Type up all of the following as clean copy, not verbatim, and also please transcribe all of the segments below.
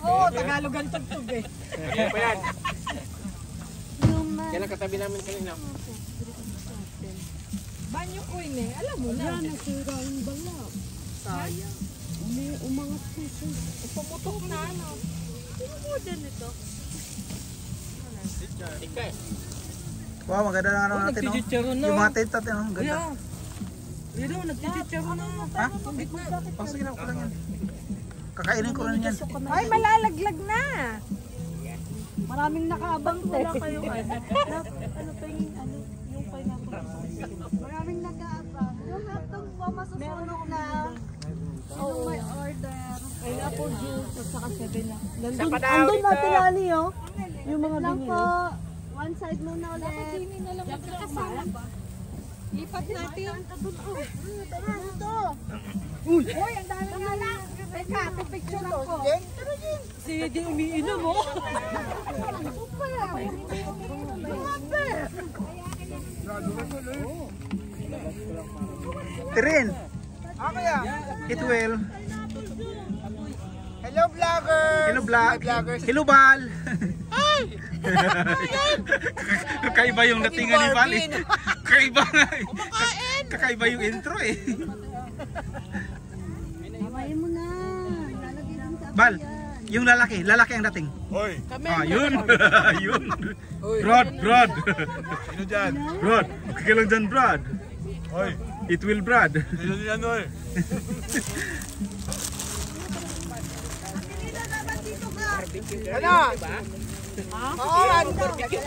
Oo, Tagalog ang tugtog eh. Kaya pa yan. Yan ang katabi namin kanina. Banyo ko eh. Alam mo na. Yan, nasira yung bala. Sayang. Umangat po siya. Pumutok na ano. Sino mo din ito? Ika eh. Wow, maganda na ano natin, no? Yung mga tent natin, no? Ganda. Pero nagtititsaro na. Ha? Oh, sige na, kulang yan. Kakainin ko rin yan. Ay, malalaglag na. Maraming nakaabang wala kayo. Ano pa yung pineapple? Maraming nakaabang. Yung hatong masusunod na. Yung may order. Pineapple juice at saka 7 up. Andun na tilali, oh. Yung mga binili. Po. One side muna ulit. Hindi na lang magkakasama ba? Lipat natin. Ito. Uy, ang dami nga lang. Teka, picture ako. Si Eddie umiinom mo. Tirin! It will. Hello vlogger! Hello vlog! Hello Bal! Kakaiba yung datingan ni Bal eh. Kakaiba nga eh. Kakaiba yung intro eh. Mamayin mo na. Lalagay lang sa Bal, yung lalaki ang dating. Hoy! Ah, yun! Yun! Brad! Sino dyan? Brad! Okay lang dyan, Brad! Hoy! It will, Brad! Sino dyan hoy? Ano? Oo, barbecue.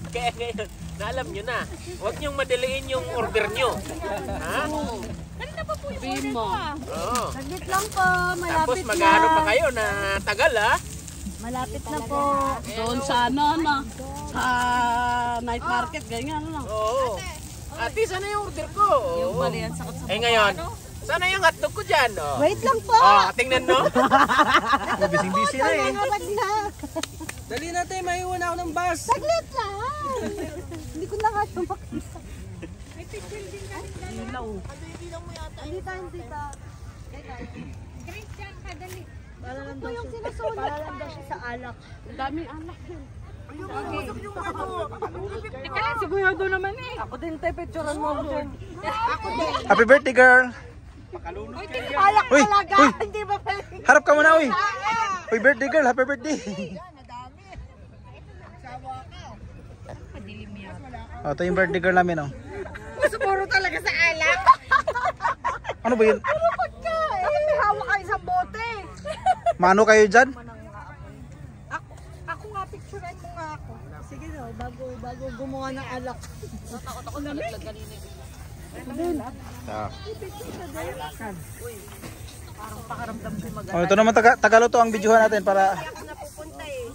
Kaya ngayon, alam nyo na, huwag nyong madaliin yung order nyo. Ha? Kanina pa po yung order ko ah. Oo. Saglit lang po. Tapos Malapit na. mag-ano pa kayo na tagal ha? Malapit na po. Doon sa ano, sa night market, ganyan ano. Oo. Ate, sana yung order ko? Yung balian sa Eh ngayon, sana yung hotdog ko dyan? Oh. Wait lang po. Oh, tingnan mo. Busy-busy na eh. Narag na. Dali natin, maiwan ako ng bus. Saglit lang. Hindi ko na nga ito makita. Ilaw. Andita. Great dyan ka, dali. Para lang daw yung sinusulat. Para lang daw siya sa alak. Ang daming anak yun. Teka lang, sigurado naman eh. Ako din tayo, picturean mo ako dyan. Ako din. Happy birthday, girl! Alak Uy! talaga. Uy! Hindi ba pala? Harap ka muna, uy! Uy, birthday girl! Happy birthday! Oh, ito yung birthday girl namin, oh. Masumuro talaga sa alak. Ano ba yun? Ano pagka? Dapat may hawak kayo sa bote. Mano kayo dyan? Ako nga, picturean mo nga ako. Sige no, bago gumawa ng alak. Natakot ako nalaglag kanina. Parang pakaramdam ko mag- Oh, ito naman Tagaluto ang videohan natin para Ako napupunta eh.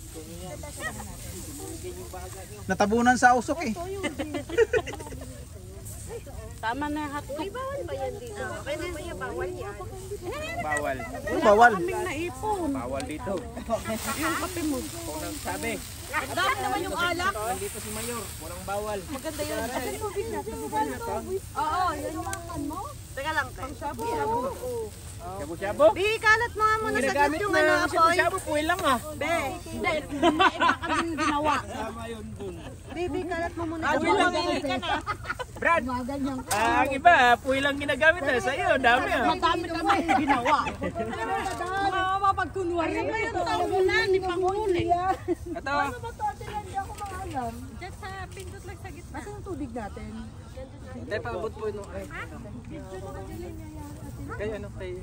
natabunan sa usok eh. Tama na yung hotdog. Bawal ba yan dito? Okay na ba yan? Bawal yan. Bawal. Ano bawal? Kaming naipon. Bawal dito. Yung kape mo. Unang sabi. Dami naman yung alak. Dito si Mayor. Walang bawal. Maganda yun. Oo, yan yung ano. Teka lang, tayo. Shabu-shabu. Di, kalat mo nga muna saglit yung ano, apoy. Shabu-shabu po lang ah. Be, hindi. Iba kaming ginawa. Baby, kalat mo muna. Puwi lang ka na. Brad, Ganyan. ang iba, puwi lang ginagamit na. Sa'yo, dami ah. Madami kami ginawa. Mga mapagkunwari. Ano ba yung taulan ni Panghuli? Ito. Ano ba to? Hindi ako maalam. Diyan sa pindot lang sa gitna. Nasaan yung tubig natin? Hindi, paabot po yung... Kayo ano, kayo...